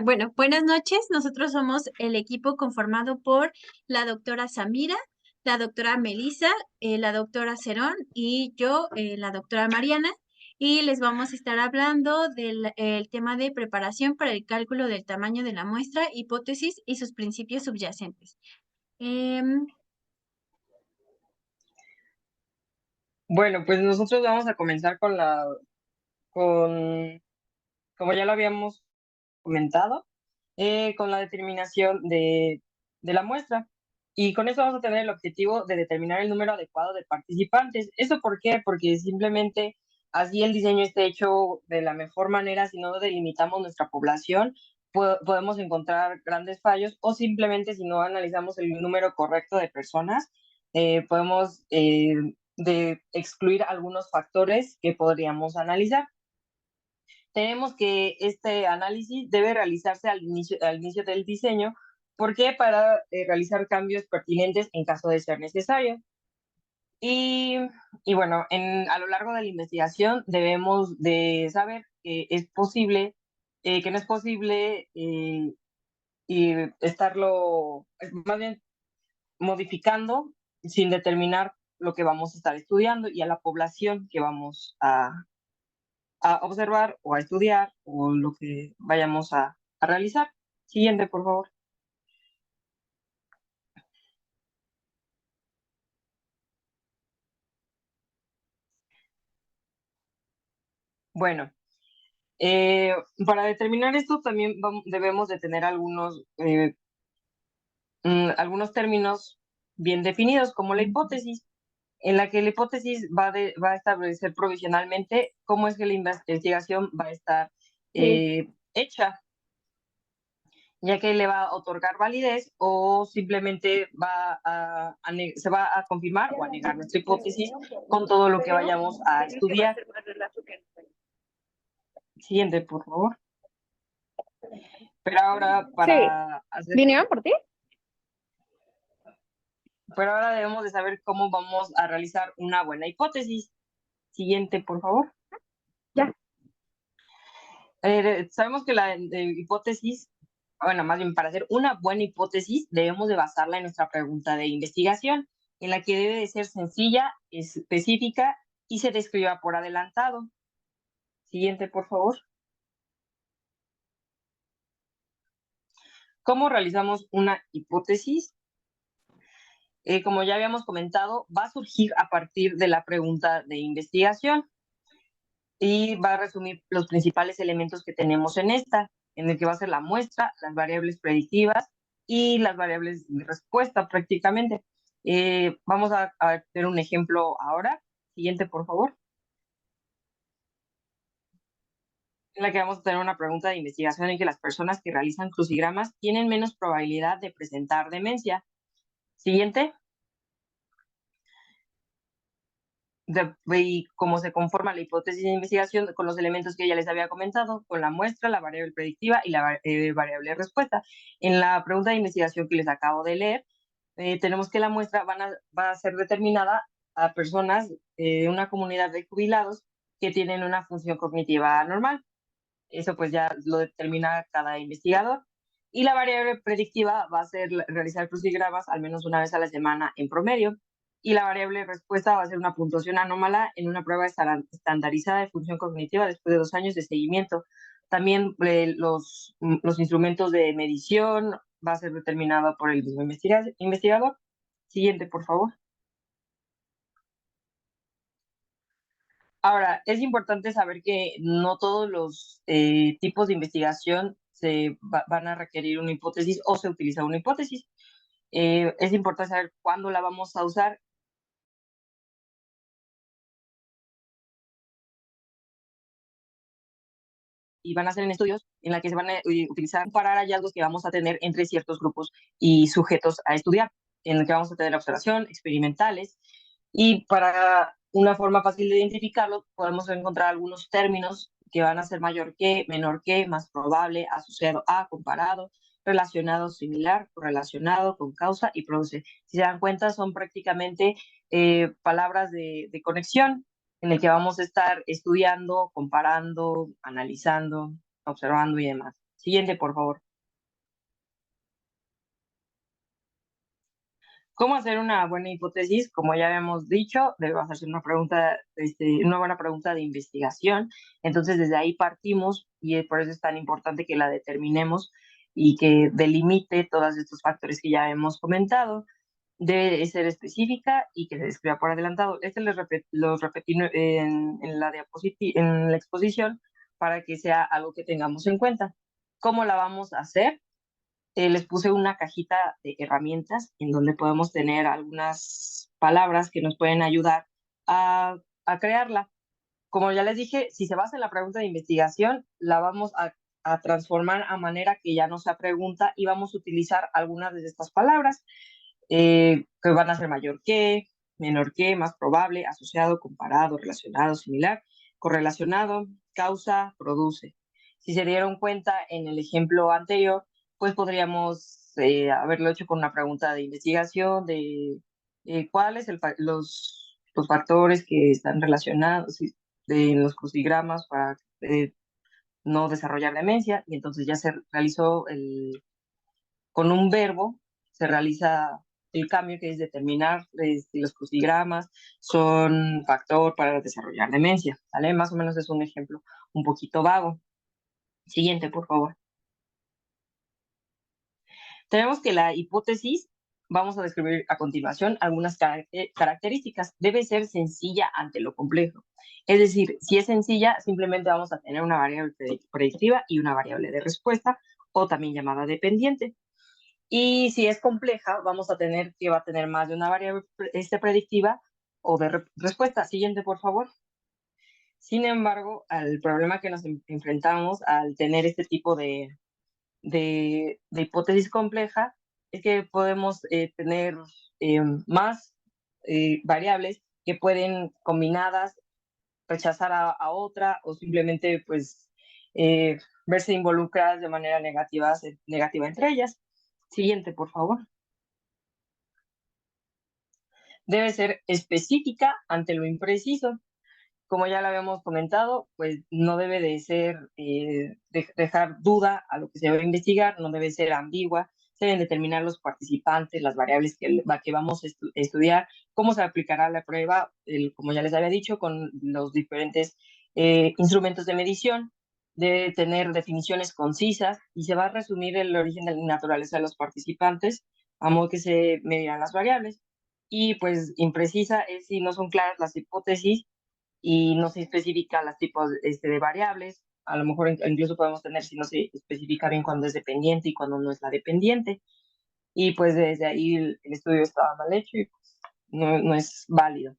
Bueno, buenas noches. Nosotros somos el equipo conformado por la doctora Samira, la doctora Melissa, la doctora Cerón y yo, la doctora Mariana. Y les vamos a estar hablando del el tema de preparación para el cálculo del tamaño de la muestra, hipótesis y sus principios subyacentes. Em, Bueno, pues nosotros vamos a comenzar con, como ya lo habíamos comentado, con la determinación de la muestra. Y con eso vamos a tener el objetivo de determinar el número adecuado de participantes. ¿Eso por qué? Porque simplemente así el diseño esté hecho de la mejor manera, si no delimitamos nuestra población, podemos encontrar grandes fallos o simplemente si no analizamos el número correcto de personas, podemos excluir algunos factores que podríamos analizar. Tenemos que este análisis debe realizarse al inicio del diseño. ¿Por qué? Para realizar cambios pertinentes en caso de ser necesario. Y, y bueno, a lo largo de la investigación debemos de saber que es posible, que no es posible y más bien modificando sin determinar lo que vamos a estar estudiando y a la población que vamos a observar o a estudiar o lo que vayamos a realizar. Siguiente, por favor. Bueno, para determinar esto también debemos de tener algunos términos bien definidos, como la hipótesis, en la que la hipótesis va a establecer provisionalmente cómo es que la investigación va a estar hecha, ya que le va a otorgar validez o simplemente se va a confirmar o a negar nuestra hipótesis con todo lo que vayamos a estudiar. Siguiente, por favor. Pero ahora Sí, para hacer, ¿vinieron por ti? pero ahora debemos de saber cómo vamos a realizar una buena hipótesis. Siguiente, por favor. Ya. Sabemos que la hipótesis, bueno, más bien para hacer una buena hipótesis debemos de basarla en nuestra pregunta de investigación, en la que debe de ser sencilla, específica y se describa por adelantado. Siguiente, por favor. ¿Cómo realizamos una hipótesis? Como ya habíamos comentado, va a surgir a partir de la pregunta de investigación y va a resumir los principales elementos que tenemos en esta, en el que va a ser la muestra, las variables predictivas y las variables de respuesta prácticamente. Vamos a ver un ejemplo ahora. Siguiente, por favor. En la que vamos a tener una pregunta de investigación en que las personas que realizan crucigramas tienen menos probabilidad de presentar demencia. Siguiente. Y cómo se conforma la hipótesis de investigación con los elementos que ya les había comentado, con la muestra, la variable predictiva y la variable de respuesta. En la pregunta de investigación que les acabo de leer, tenemos que la muestra va a ser determinada a personas de una comunidad de jubilados que tienen una función cognitiva normal. Eso pues ya lo determina cada investigador. Y la variable predictiva va a ser realizar crucigramas al menos una vez a la semana en promedio. Y la variable respuesta va a ser una puntuación anómala en una prueba estandarizada de función cognitiva después de 2 años de seguimiento. También los instrumentos de medición va a ser determinado por el mismo investigador. Siguiente, por favor. Ahora, es importante saber que no todos los tipos de investigación van a requerir una hipótesis o se utiliza una hipótesis. Es importante saber cuándo la vamos a usar. Y van a ser en estudios en la que se van a utilizar comparar hallazgos que vamos a tener entre ciertos grupos y sujetos a estudiar, en el que vamos a tener observación, experimentales, y para una forma fácil de identificarlo, podemos encontrar algunos términos que van a ser mayor que, menor que, más probable, asociado a, comparado, relacionado, similar, correlacionado, con causa y produce. Si se dan cuenta, son prácticamente palabras de conexión en el que vamos a estar estudiando, comparando, analizando, observando y demás. Siguiente, por favor. ¿Cómo hacer una buena hipótesis? Como ya habíamos dicho, debemos hacer una pregunta, una buena pregunta de investigación. Entonces, desde ahí partimos y por eso es tan importante que la determinemos y que delimite todos estos factores que ya hemos comentado. Debe ser específica y que se describa por adelantado. Los repetí en la en la exposición para que sea algo que tengamos en cuenta. ¿Cómo la vamos a hacer? Les puse una cajita de herramientas en donde podemos tener algunas palabras que nos pueden ayudar a crearla. Como ya les dije, si se basa en la pregunta de investigación, la vamos a transformar a manera que ya no sea pregunta y vamos a utilizar algunas de estas palabras que van a ser mayor que, menor que, más probable, asociado, comparado, relacionado, similar, correlacionado, causa, produce. Si se dieron cuenta en el ejemplo anterior, pues podríamos haberlo hecho con una pregunta de investigación de cuáles los factores que están relacionados en los crucigramas para no desarrollar demencia, y entonces ya se realizó con un verbo, se realiza el cambio que es determinar si los crucigramas son factor para desarrollar demencia, ¿vale? Más o menos es un ejemplo un poquito vago. Siguiente, por favor. Tenemos que la hipótesis, vamos a describir a continuación algunas características. Debe ser sencilla ante lo complejo. Es decir, si es sencilla, simplemente vamos a tener una variable predictiva y una variable de respuesta, o también llamada dependiente. Y si es compleja, vamos a tener que va a tener más de una variable predictiva o de respuesta. Siguiente, por favor. Sin embargo, al problema que nos enfrentamos al tener este tipo de hipótesis compleja es que podemos tener más variables que pueden combinadas rechazar a otra o simplemente pues eh, verse involucradas de manera negativa entre ellas. Siguiente, por favor. Debe ser específica ante lo impreciso. Como ya lo habíamos comentado, pues no debe de ser, dejar duda a lo que se va a investigar, no debe ser ambigua, se deben determinar los participantes, las variables que vamos a estudiar, cómo se aplicará la prueba, como ya les había dicho, con los diferentes instrumentos de medición, debe tener definiciones concisas y se va a resumir el origen de la naturaleza de los participantes, a modo que se medirán las variables. Y pues imprecisa es si no son claras las hipótesis y no se especifica los tipos de variables. A lo mejor incluso podemos tener si no se especifica bien cuándo es dependiente y cuándo no es la dependiente. Y pues desde ahí el estudio estaba mal hecho y pues, no es válido.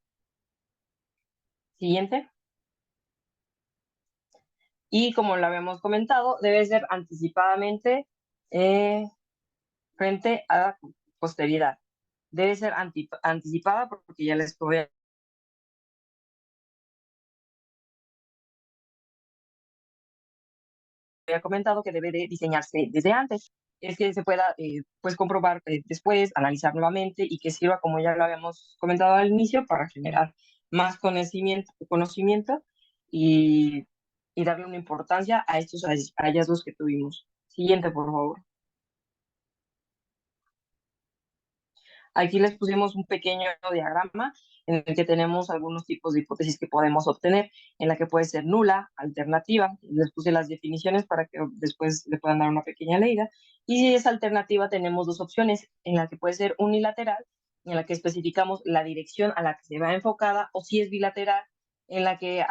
Siguiente. Y como lo habíamos comentado, debe ser anticipadamente eh, frente a la posteridad. Debe ser anticipada porque ya les voy había comentado que debe de diseñarse desde antes. Es que se pueda pues comprobar después, analizar nuevamente y que sirva, como ya lo habíamos comentado al inicio, para generar más conocimiento y, y darle una importancia a estos hallazgos que tuvimos. Siguiente, por favor. Aquí les pusimos un pequeño diagrama en el que tenemos algunos tipos de hipótesis que podemos obtener, en la que puede ser nula, alternativa. Les puse las definiciones para que después le puedan dar una pequeña leída. Y si es alternativa, tenemos dos opciones, en la que puede ser unilateral, en la que especificamos la dirección a la que se va enfocada, o si es bilateral, en la que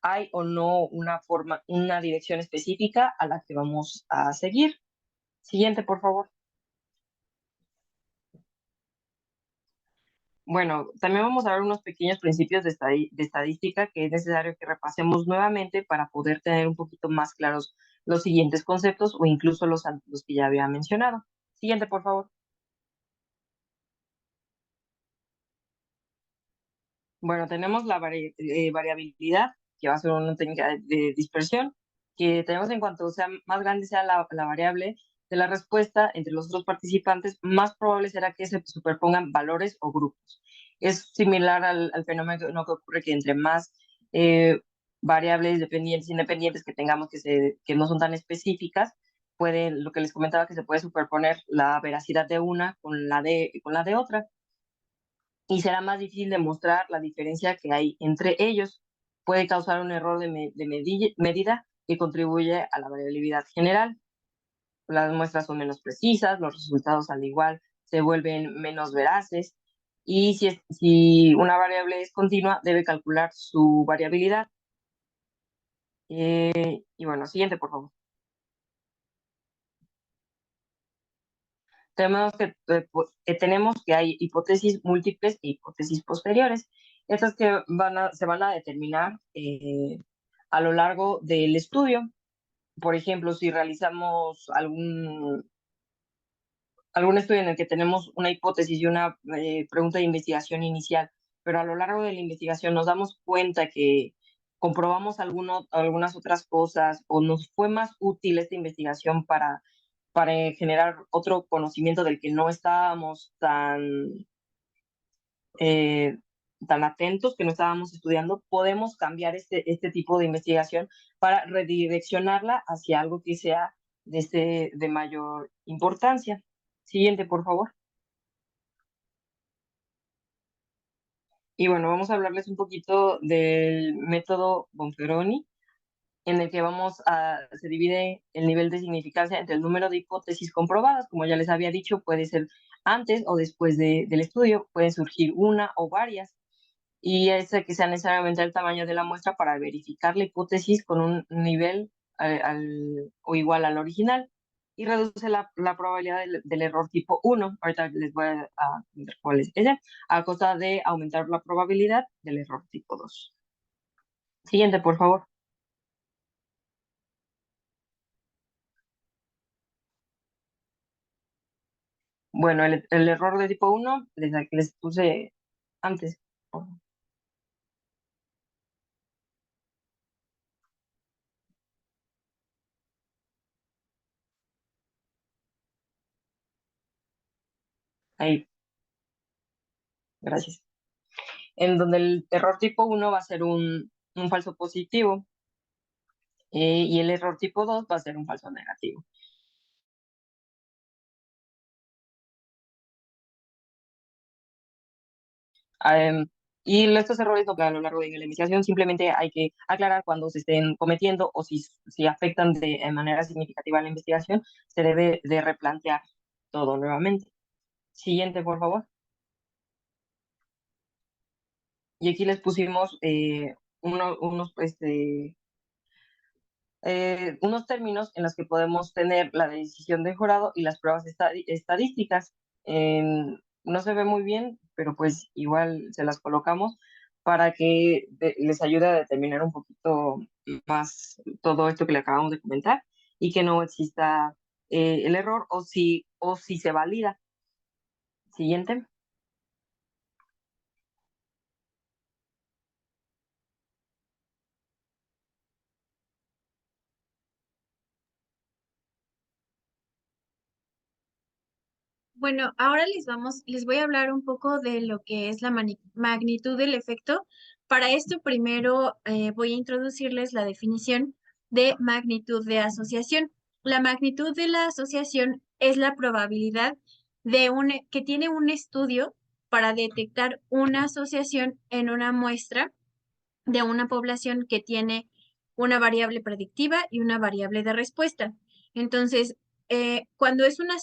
hay o no una dirección específica a la que vamos a seguir. Siguiente, por favor. Bueno, también vamos a ver unos pequeños principios de estadística que es necesario que repasemos nuevamente para poder tener un poquito más claros los siguientes conceptos o incluso los que ya había mencionado. Siguiente, por favor. Bueno, tenemos la variabilidad, que va a ser una técnica de dispersión, que tenemos en cuanto sea más grande sea la variable de la respuesta entre los otros participantes, más probable será que se superpongan valores o grupos. Es similar al fenómeno que ocurre que entre más variables dependientes, independientes que tengamos que no son tan específicas, lo que les comentaba, que se puede superponer la veracidad de una con la de otra, y será más difícil demostrar la diferencia que hay entre ellos. Puede causar un error de medida que contribuye a la variabilidad general. Las muestras son menos precisas, los resultados al igual se vuelven menos veraces, y si una variable es continua, debe calcular su variabilidad. Y bueno, siguiente, por favor. Tenemos que hay hipótesis múltiples e hipótesis posteriores. Estas que se van a determinar a lo largo del estudio. Por ejemplo, si realizamos algún estudio en el que tenemos una hipótesis y una pregunta de investigación inicial, pero a lo largo de la investigación nos damos cuenta que comprobamos algunas otras cosas, o nos fue más útil esta investigación para generar otro conocimiento del que no estábamos eh, tan atentos, que no estábamos estudiando, podemos cambiar este tipo de investigación para redireccionarla hacia algo que sea de mayor importancia. Siguiente, por favor. Y bueno, vamos a hablarles un poquito del método Bonferroni, en el que se divide el nivel de significancia entre el número de hipótesis comprobadas. Como ya les había dicho, puede ser antes o después del estudio, pueden surgir una o varias, y es que sea necesariamente el tamaño de la muestra para verificar la hipótesis con un nivel o igual al original, y reduce la probabilidad del error tipo 1. Ahorita les voy a comentar cuál es ese, a costa de aumentar la probabilidad del error tipo 2. Siguiente, por favor. Bueno, el error de tipo 1 les puse antes. Ahí, gracias. En donde el error tipo 1 va a ser un falso positivo, y el error tipo 2 va a ser un falso negativo. Em, y estos errores a lo largo de la investigación simplemente hay que aclarar cuando se estén cometiendo, o si afectan de manera significativa la investigación, se debe de replantear todo nuevamente. Siguiente, por favor. Y aquí les pusimos unos términos en los que podemos tener la decisión del jurado y las pruebas estadísticas. No se ve muy bien, pero pues igual se las colocamos para que les ayude a determinar un poquito más todo esto que le acabamos de comentar, y que no exista el error, o si se valida. Siguiente. Bueno, ahora les voy a hablar un poco de lo que es la magnitud del efecto. Para esto, primero voy a introducirles la definición de magnitud de asociación. La magnitud de la asociación es la probabilidad que tiene un estudio para detectar una asociación en una muestra de una población que tiene una variable predictiva y una variable de respuesta. Entonces, cuando es una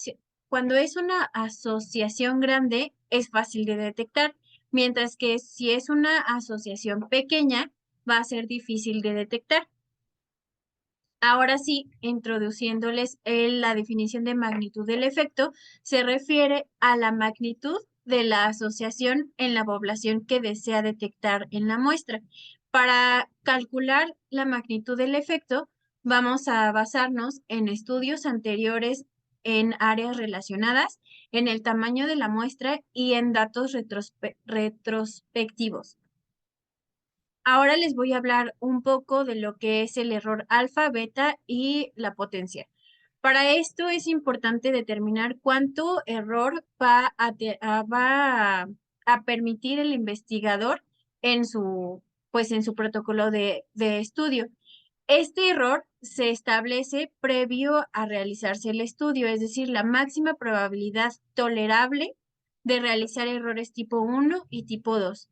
asociación grande, es fácil de detectar, mientras que si es una asociación pequeña, va a ser difícil de detectar. Ahora sí, introduciéndoles la definición de magnitud del efecto, se refiere a la magnitud de la asociación en la población que desea detectar en la muestra. Para calcular la magnitud del efecto, vamos a basarnos en estudios anteriores en áreas relacionadas, en el tamaño de la muestra y en datos retrospectivos. Ahora les voy a hablar un poco de lo que es el error alfa, beta y la potencia. Para esto es importante determinar cuánto error va a permitir el investigador en su, pues en su protocolo de estudio. Este error se establece previo a realizarse el estudio, es decir, la máxima probabilidad tolerable de realizar errores tipo 1 y tipo 2.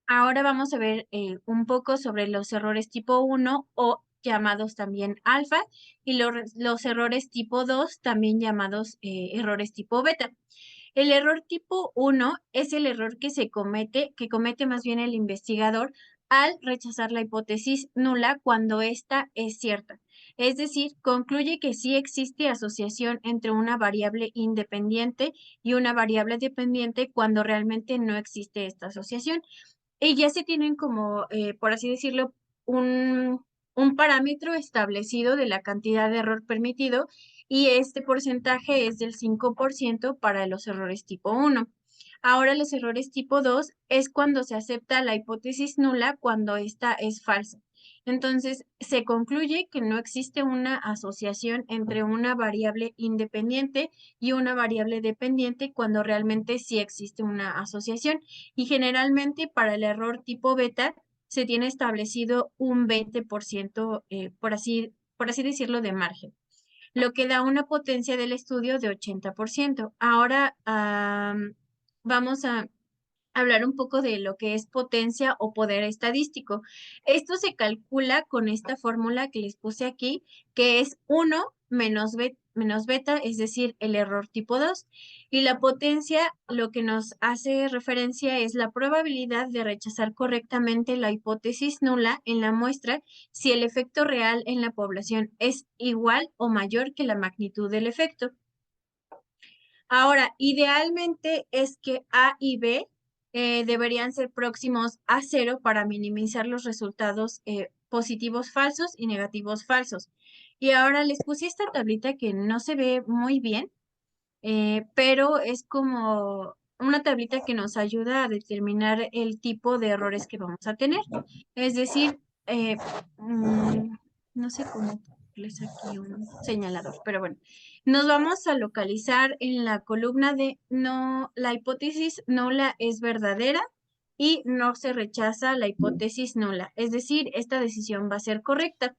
Ahora vamos a ver un poco sobre los errores tipo 1 o llamados también alfa y los errores tipo 2 también llamados errores tipo beta. El error tipo 1 es el error que comete más bien el investigador al rechazar la hipótesis nula cuando ésta es cierta. Es decir, concluye que sí existe asociación entre una variable independiente y una variable dependiente cuando realmente no existe esta asociación. Y ya se tienen como, por así decirlo, un parámetro establecido de la cantidad de error permitido y este porcentaje es del 5% para los errores tipo 1. Ahora los errores tipo 2 es cuando se acepta la hipótesis nula cuando esta es falsa. Entonces, se concluye que no existe una asociación entre una variable independiente y una variable dependiente cuando realmente sí existe una asociación. Y generalmente para el error tipo beta se tiene establecido un 20%, por así decirlo, de margen, lo que da una potencia del estudio de 80%. Ahora vamos a hablar un poco de lo que es potencia o poder estadístico. Esto se calcula con esta fórmula que les puse aquí, que es 1 menos beta, es decir, el error tipo 2. Y la potencia, lo que nos hace referencia es la probabilidad de rechazar correctamente la hipótesis nula en la muestra si el efecto real en la población es igual o mayor que la magnitud del efecto. Ahora, idealmente es que A y B deberían ser próximos a cero para minimizar los resultados positivos falsos y negativos falsos. Y ahora les puse esta tablita que no se ve muy bien, pero es como una tablita que nos ayuda a determinar el tipo de errores que vamos a tener. Es decir, no sé cómo ponerles aquí un señalador, pero bueno, nos vamos a localizar en la columna de no, la hipótesis nula es verdadera y no se rechaza la hipótesis nula. Es decir, esta decisión va a ser correcta.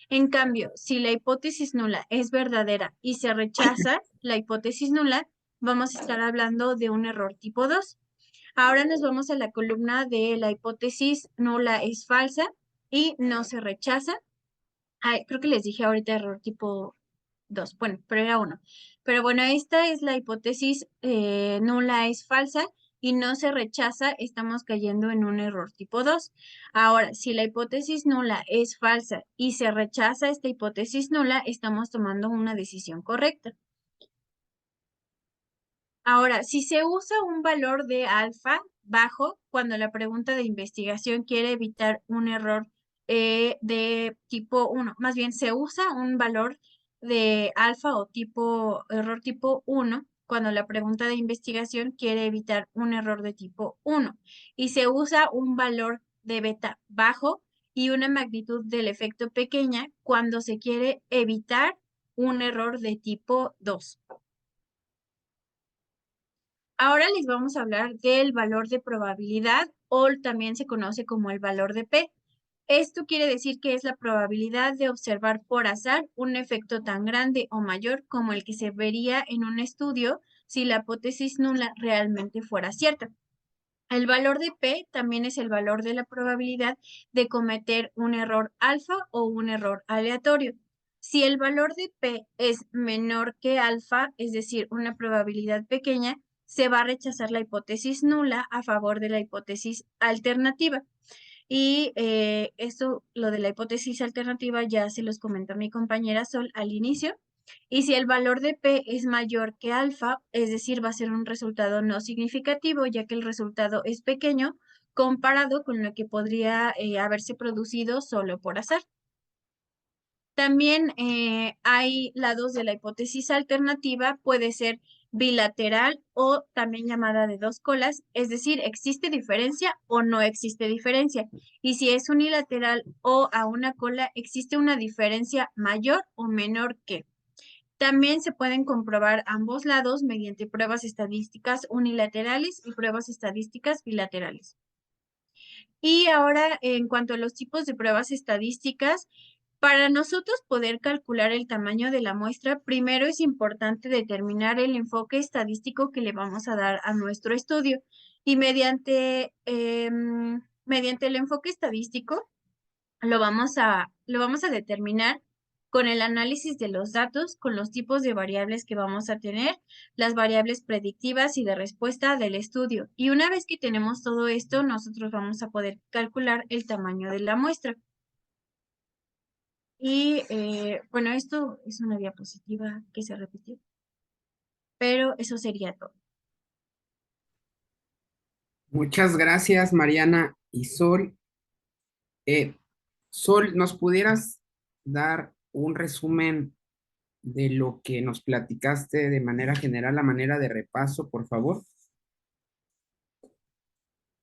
En cambio, si la hipótesis nula es verdadera y se rechaza la hipótesis nula, vamos a estar hablando de un error tipo 2. Ahora nos vamos a la columna de la hipótesis nula es falsa y no se rechaza. Ay, creo que les dije ahorita error tipo 2. Bueno, pero era uno. Pero bueno, esta es la hipótesis nula es falsa y no se rechaza, estamos cayendo en un error tipo 2. Ahora, si la hipótesis nula es falsa y se rechaza esta hipótesis nula, estamos tomando una decisión correcta. Ahora, si se usa un valor de alfa bajo cuando la pregunta de investigación quiere evitar un error de tipo 1, más bien se usa un valor de alfa o error tipo 1 cuando la pregunta de investigación quiere evitar un error de tipo 1 y se usa un valor de beta bajo y una magnitud del efecto pequeña cuando se quiere evitar un error de tipo 2. Ahora les vamos a hablar del valor de probabilidad o también se conoce como el valor de P. Esto quiere decir que es la probabilidad de observar por azar un efecto tan grande o mayor como el que se vería en un estudio si la hipótesis nula realmente fuera cierta. El valor de P también es el valor de la probabilidad de cometer un error alfa o un error aleatorio. Si el valor de P es menor que alfa, es decir, una probabilidad pequeña, se va a rechazar la hipótesis nula a favor de la hipótesis alternativa. Y esto, lo de la hipótesis alternativa, ya se los comentó mi compañera Sol al inicio. Y si el valor de P es mayor que alfa, es decir, va a ser un resultado no significativo, ya que el resultado es pequeño comparado con lo que podría haberse producido solo por azar. También hay lados de la hipótesis alternativa, puede ser bilateral o también llamada de dos colas, es decir, existe diferencia o no existe diferencia. Y si es unilateral o a una cola, existe una diferencia mayor o menor que. También se pueden comprobar ambos lados mediante pruebas estadísticas unilaterales y pruebas estadísticas bilaterales. Y ahora, en cuanto a los tipos de pruebas estadísticas, para nosotros poder calcular el tamaño de la muestra, primero es importante determinar el enfoque estadístico que le vamos a dar a nuestro estudio. Y mediante el enfoque estadístico lo vamos a determinar con el análisis de los datos, con los tipos de variables que vamos a tener, las variables predictivas y de respuesta del estudio. Y una vez que tenemos todo esto, nosotros vamos a poder calcular el tamaño de la muestra. Y bueno, esto es una diapositiva que se repitió, pero eso sería todo. Muchas gracias, Mariana y Sol. Eh, Sol, ¿nos pudieras dar un resumen de lo que nos platicaste de manera general, a manera de repaso, por favor?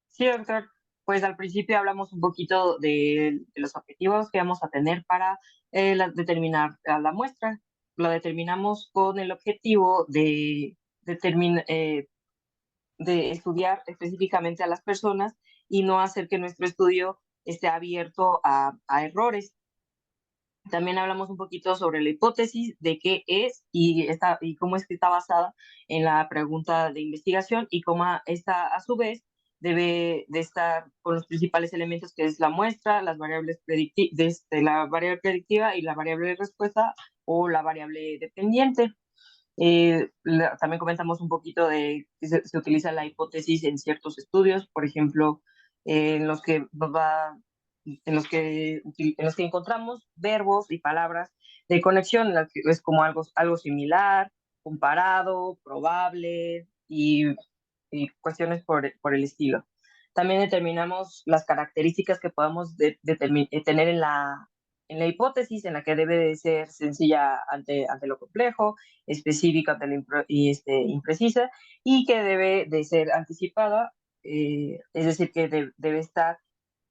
Sí, doctor. Pues al principio hablamos un poquito de los objetivos que vamos a tener para determinar a la muestra. Lo determinamos con el objetivo de estudiar específicamente a las personas y no hacer que nuestro estudio esté abierto a errores. También hablamos un poquito sobre la hipótesis de qué es y cómo es que está basada en la pregunta de investigación y cómo esta a su vez debe de estar con los principales elementos que es la muestra, las variables la variable predictiva y la variable de respuesta o la variable dependiente. También comentamos un poquito de que se utiliza la hipótesis en ciertos estudios, por ejemplo, en los que en los que encontramos verbos y palabras de conexión, en las que es como algo similar, comparado, probable y cuestiones por el estilo. También determinamos las características que podamos tener en la hipótesis, en la que debe de ser sencilla ante lo complejo, específica ante lo imprecisa, y que debe de ser anticipada, es decir, que debe estar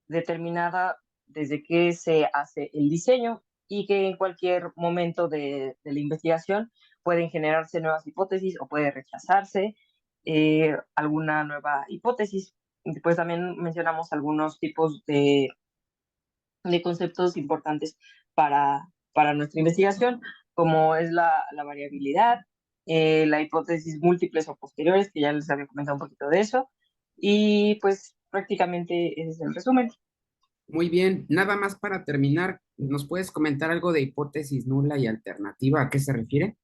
determinada desde que se hace el diseño y que en cualquier momento de la investigación pueden generarse nuevas hipótesis o puede rechazarse alguna nueva hipótesis. Después también mencionamos algunos tipos de conceptos importantes para nuestra investigación, como es la variabilidad, la hipótesis múltiples o posteriores, que ya les había comentado un poquito de eso, y pues prácticamente ese es el resumen. Muy bien, nada más para terminar, ¿nos puedes comentar algo de hipótesis nula y alternativa? ¿A qué se refiere?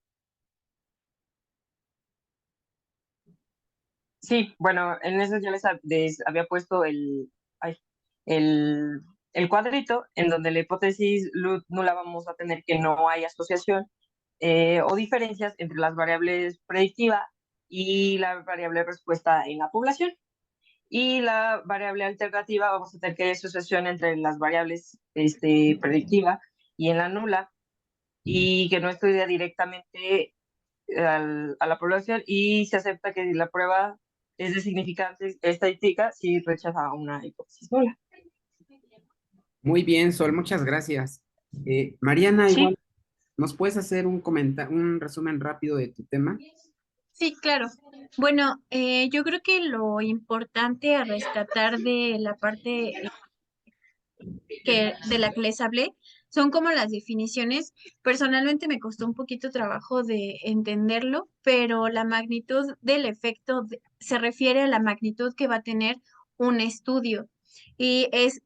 Sí, bueno, en eso ya les había puesto ay, el, el cuadrito en donde la hipótesis nula vamos a tener que no hay asociación o diferencias entre las variables predictiva y la variable respuesta en la población. Y la variable alternativa vamos a tener que hay asociación entre las variables predictiva y en la nula y que no estudia directamente a la población y se acepta que la prueba es de significancia estadística si rechaza una hipótesis nula. Muy bien, Sol, muchas gracias. Mariana, igual, Sí, ¿nos puedes hacer un resumen rápido de tu tema? Sí, claro. Bueno, yo creo que lo importante a rescatar de la parte de la que les hablé son como las definiciones. Personalmente me costó un poquito trabajo de entenderlo, pero la magnitud del efecto se refiere a la magnitud que va a tener un estudio y es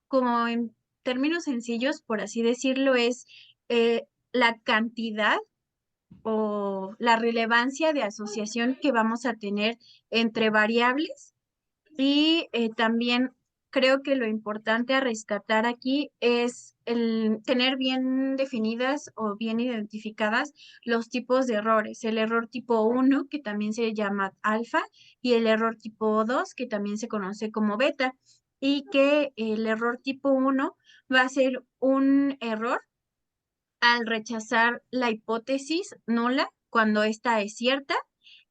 como en términos sencillos, por así decirlo, es la cantidad o la relevancia de asociación que vamos a tener entre variables y también creo que lo importante a rescatar aquí es el tener bien definidas o bien identificadas los tipos de errores. El error tipo 1, que también se llama alfa, y el error tipo 2, que también se conoce como beta. Y que el error tipo 1 va a ser un error al rechazar la hipótesis nula cuando ésta es cierta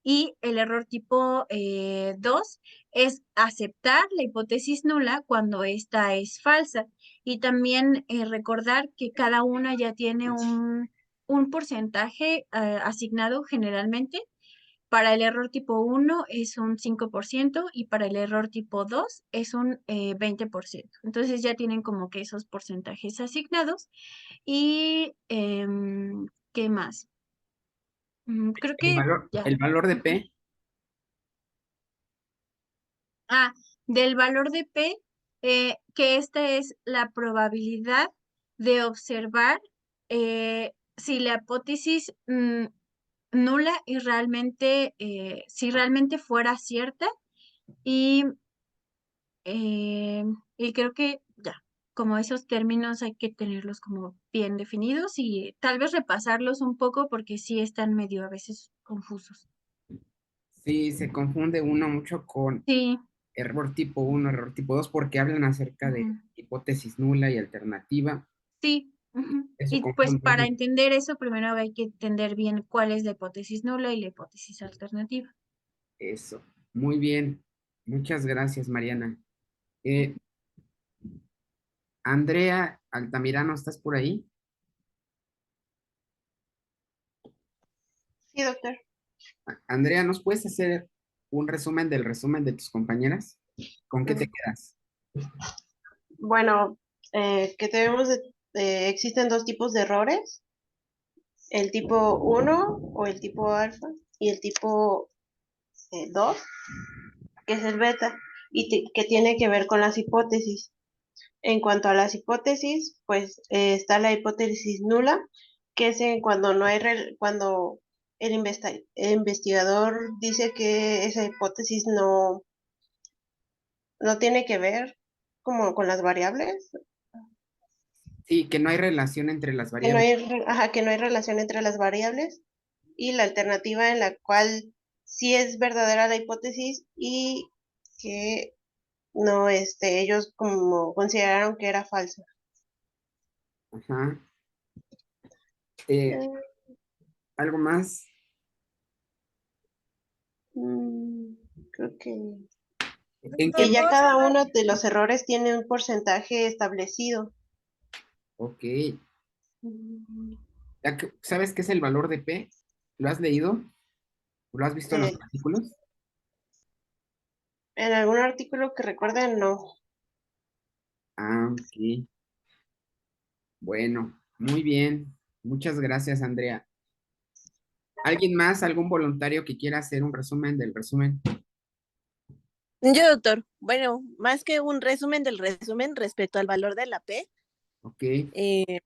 y el error tipo 2 es aceptar la hipótesis nula cuando ésta es falsa. Y también recordar que cada una ya tiene un porcentaje asignado generalmente Para el error tipo 1 es un 5% y para el error tipo 2 es un 20%. Entonces ya tienen como que esos porcentajes asignados. Y, ¿qué más? Creo El que valor, ya. el valor de Ujú. P, Ah, del valor de P, que esta es la probabilidad de observar si la hipótesis nula y realmente, si realmente fuera cierta. Y, y creo que ya, como esos términos hay que tenerlos como bien definidos y tal vez repasarlos un poco porque sí están medio a veces confusos. sí, se confunde uno mucho con Sí. error tipo 1, error tipo 2, porque hablan acerca de Ujú. hipótesis nula y alternativa. Sí, ujú. Eso Y pues confunde para uno. entender eso, primero hay que entender bien cuál es la hipótesis nula y la hipótesis alternativa. Eso. Muy bien. Muchas gracias, Mariana. Eh, Andrea Altamirano, ¿estás por ahí? Sí, doctor. Andrea, ¿nos puedes hacer un resumen de tus compañeras? ¿Con qué te Mm, quedas? Bueno, que existen dos tipos de errores, el tipo uno o el tipo alfa y el tipo 2, que es el beta, y que tiene que ver con las hipótesis. En cuanto a las hipótesis, pues está la hipótesis nula, que es cuando no hay cuando el investigador dice que esa hipótesis no tiene que ver como con las variables, Sí, que no hay relación entre las que no variables. hay, que no hay relación entre las variables, y la alternativa en la cual sí es verdadera la hipótesis y que no, ellos como consideraron que era falsa. Ajá. Eh, Eh, ¿Algo más? Creo ¿En que qué? ya cada uno de los errores tiene un porcentaje establecido. Ok. Mm, ¿Sabes qué es el valor de P? ¿Lo has leído? ¿Lo has visto en los eh, artículos? en algún artículo que recuerden, no. Ah, ok. Bueno, muy bien. Muchas gracias, Andrea. ¿Alguien más, algún voluntario que quiera hacer un resumen del resumen? Yo, doctor, bueno, más que un resumen del resumen respecto al valor de la P, Ok, eh,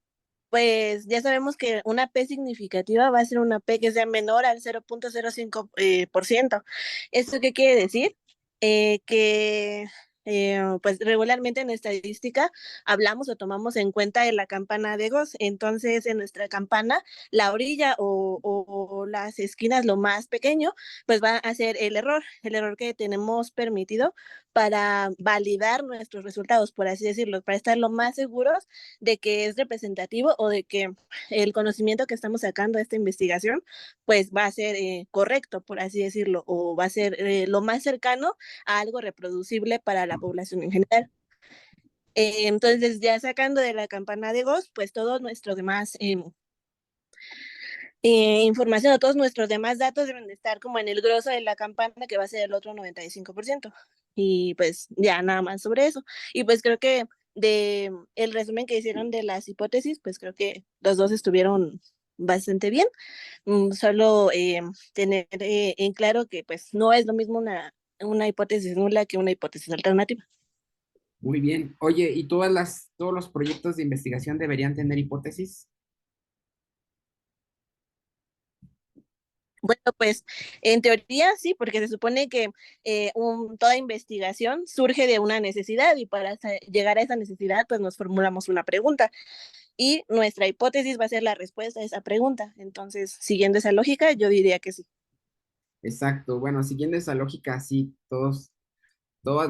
pues ya sabemos que una P significativa va a ser una P que sea menor al 0.05%. ¿Esto qué quiere decir? Que pues regularmente en estadística hablamos o tomamos en cuenta en la campana de Gauss. Entonces, en nuestra campana, la orilla o las esquinas, lo más pequeño, pues va a ser el error que tenemos permitido para validar nuestros resultados, por así decirlo, para estar lo más seguros de que es representativo o de que el conocimiento que estamos sacando de esta investigación pues va a ser correcto, por así decirlo, o va a ser lo más cercano a algo reproducible para la población en general. Entonces, ya sacando de la campana de Gauss, pues todo nuestro demás información o todos nuestros demás datos deben de estar como en el grosso de la campana, que va a ser el otro 95%. Y pues ya nada más sobre eso. Y pues creo que de el resumen que hicieron de las hipótesis, pues creo que los dos estuvieron bastante bien. Solo tener en claro que pues no es lo mismo una hipótesis nula que una hipótesis alternativa. muy bien. Oye, ¿y todos los proyectos de investigación deberían tener hipótesis? Bueno, pues en teoría sí, porque se supone que toda investigación surge de una necesidad y para llegar a esa necesidad pues nos formulamos una pregunta y nuestra hipótesis va a ser la respuesta a esa pregunta. Entonces, siguiendo esa lógica, yo diría que sí. Exacto. Bueno, siguiendo esa lógica, sí, todas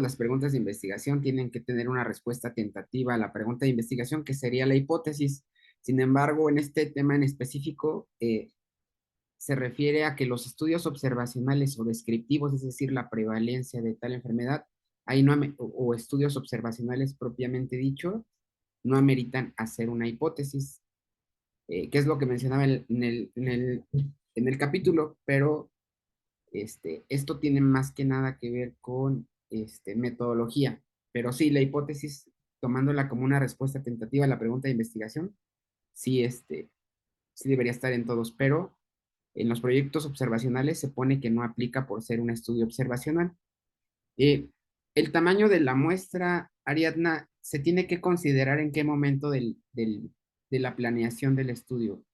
las preguntas de investigación tienen que tener una respuesta tentativa a la pregunta de investigación, que sería la hipótesis. Sin embargo, en este tema en específico, se refiere a que los estudios observacionales o descriptivos, es decir, la prevalencia de tal enfermedad, ahí no o estudios observacionales propiamente dicho, no ameritan hacer una hipótesis, que es lo que mencionaba en el capítulo, pero Esto tiene más que nada que ver con metodología, pero sí, la hipótesis, tomándola como una respuesta tentativa a la pregunta de investigación, sí, sí debería estar en todos, pero en los proyectos observacionales se pone que no aplica por ser un estudio observacional. Eh, el tamaño de la muestra, Ariadna, se tiene que considerar en qué momento de la planeación del estudio,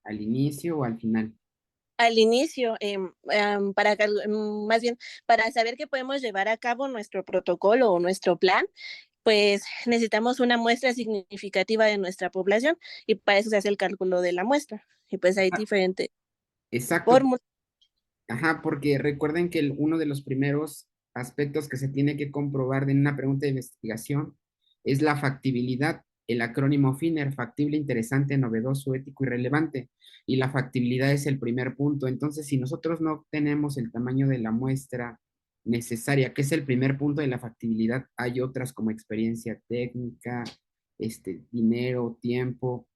al inicio o al final. Al inicio, más bien, para saber que podemos llevar a cabo nuestro protocolo o nuestro plan, pues necesitamos una muestra significativa de nuestra población y para eso se hace el cálculo de la muestra. Y pues hay diferentes Exacto. fórmulas. Ajá, porque recuerden que uno de los primeros aspectos que se tiene que comprobar en una pregunta de investigación es la factibilidad, el acrónimo FINER, factible, interesante, novedoso, ético y relevante. Y la factibilidad es el primer punto. Entonces, si nosotros no tenemos el tamaño de la muestra necesaria, que es el primer punto de la factibilidad, hay otras como experiencia técnica, dinero, tiempo,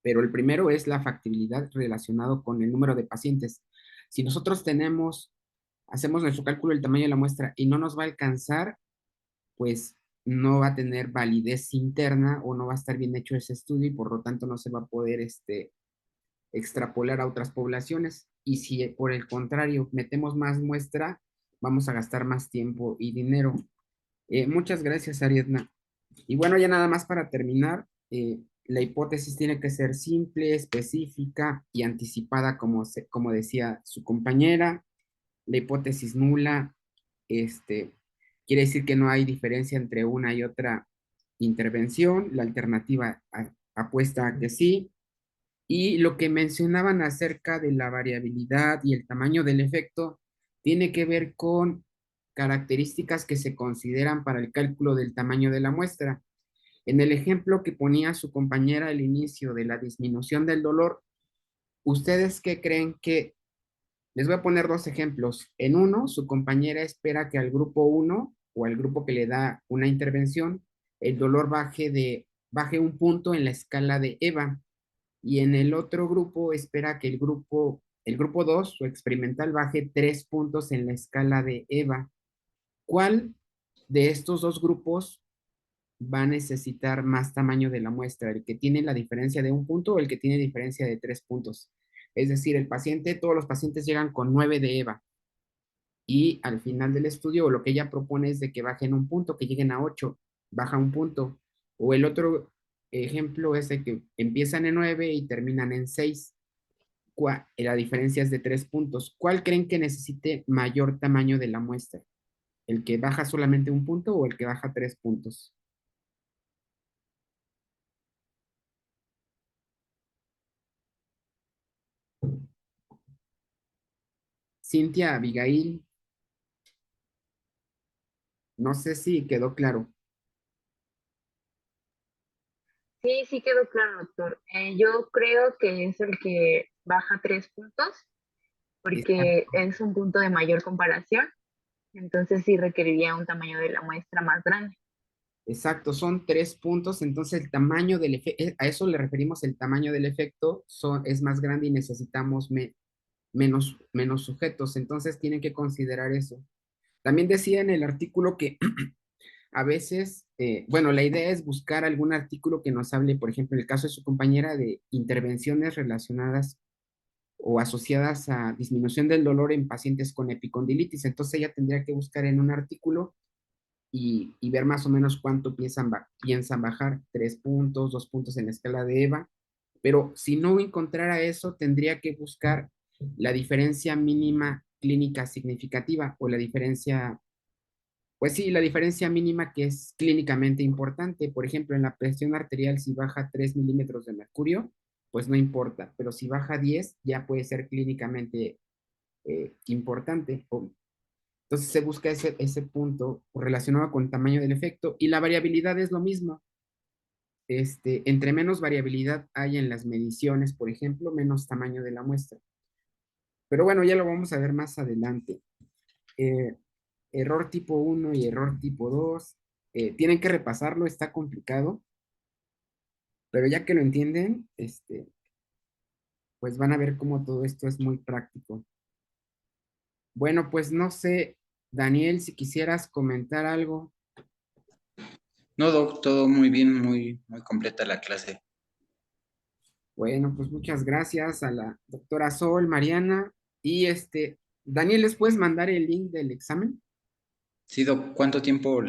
pero el primero es la factibilidad relacionado con el número de pacientes. Si nosotros hacemos nuestro cálculo del tamaño de la muestra y no nos va a alcanzar, pues no va a tener validez interna o no va a estar bien hecho ese estudio y por lo tanto no se va a poder extrapolar a otras poblaciones. Y si por el contrario metemos más muestra, vamos a gastar más tiempo y dinero. Muchas gracias, Ariadna. Y bueno, ya nada más para terminar, la hipótesis tiene que ser simple, específica y anticipada, como decía su compañera. La hipótesis nula, este, quiere decir que no hay diferencia entre una y otra intervención. La alternativa apuesta a que sí. Y lo que mencionaban acerca de la variabilidad y el tamaño del efecto tiene que ver con características que se consideran para el cálculo del tamaño de la muestra. En el ejemplo que ponía su compañera al inicio de la disminución del dolor, ¿ustedes qué creen que? Les voy a poner dos ejemplos. En uno, su compañera espera que al grupo uno o al grupo que le da una intervención, el dolor baje un punto en la escala de EVA. Y en el otro grupo espera que el grupo 2 o experimental, baje 3 puntos en la escala de EVA. ¿Cuál de estos dos grupos va a necesitar más tamaño de la muestra? ¿El que tiene la diferencia de un punto o el que tiene diferencia de 3 puntos? Es decir, todos los pacientes llegan con 9 de EVA y al final del estudio lo que ella propone es de que bajen un punto, que lleguen a 8, baja un punto. O el otro ejemplo es de que empiezan en 9 y terminan en 6. La diferencia es de 3 puntos. ¿Cuál creen que necesite mayor tamaño de la muestra? ¿El que baja solamente un punto o el que baja 3 puntos? Cintia, Abigail, no sé si quedó claro. Sí, sí quedó claro, doctor. Yo creo que es el que baja 3 puntos, porque Exacto, es un punto de mayor comparación, entonces sí requeriría un tamaño de la muestra más grande. exacto, son 3 puntos, entonces el tamaño del efecto, a eso le referimos, el tamaño del efecto es más grande y necesitamos menos sujetos, entonces tienen que considerar eso. También decía en el artículo que a veces, bueno, la idea es buscar algún artículo que nos hable, por ejemplo, en el caso de su compañera, de intervenciones relacionadas o asociadas a disminución del dolor en pacientes con epicondilitis. Entonces ella tendría que buscar en un artículo y ver más o menos cuánto piensan bajar, 3 puntos, 2 puntos en la escala de EVA. Pero si no encontrara eso, tendría que buscar la diferencia mínima clínica significativa o la diferencia, pues sí, la diferencia mínima que es clínicamente importante. Por ejemplo, en la presión arterial, si baja 3 milímetros de mercurio, pues no importa, pero si baja 10 ya puede ser clínicamente importante. Entonces se busca ese punto relacionado con el tamaño del efecto y la variabilidad es lo mismo. Entre menos variabilidad hay en las mediciones, por ejemplo, menos tamaño de la muestra. Pero bueno, ya lo vamos a ver más adelante. Eh, Error tipo 1 y error tipo 2. Tienen que repasarlo, está complicado, pero ya que lo entienden, pues van a ver cómo todo esto es muy práctico. Bueno, pues no sé, Daniel, si quisieras comentar algo. No, Doc, todo muy bien, muy completa la clase. Bueno, pues muchas gracias a la doctora Sol, Mariana, y Daniel, ¿les puedes mandar el link del examen? Sí, Doc, ¿cuánto tiempo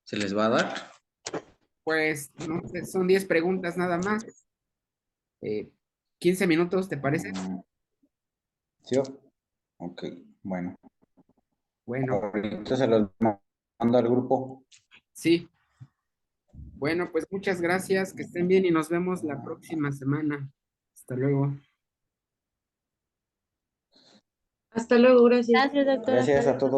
se les va a dar? Pues, no sé, son 10 preguntas nada más. 15 minutos, ¿te parece? Sí, Doc. Ok, bueno. Bueno, Ahorita se los mando al grupo. sí. Bueno, pues muchas gracias, que estén bien y nos vemos la próxima semana. Hasta luego. Hasta luego, gracias. Gracias, doctora. Gracias a todos.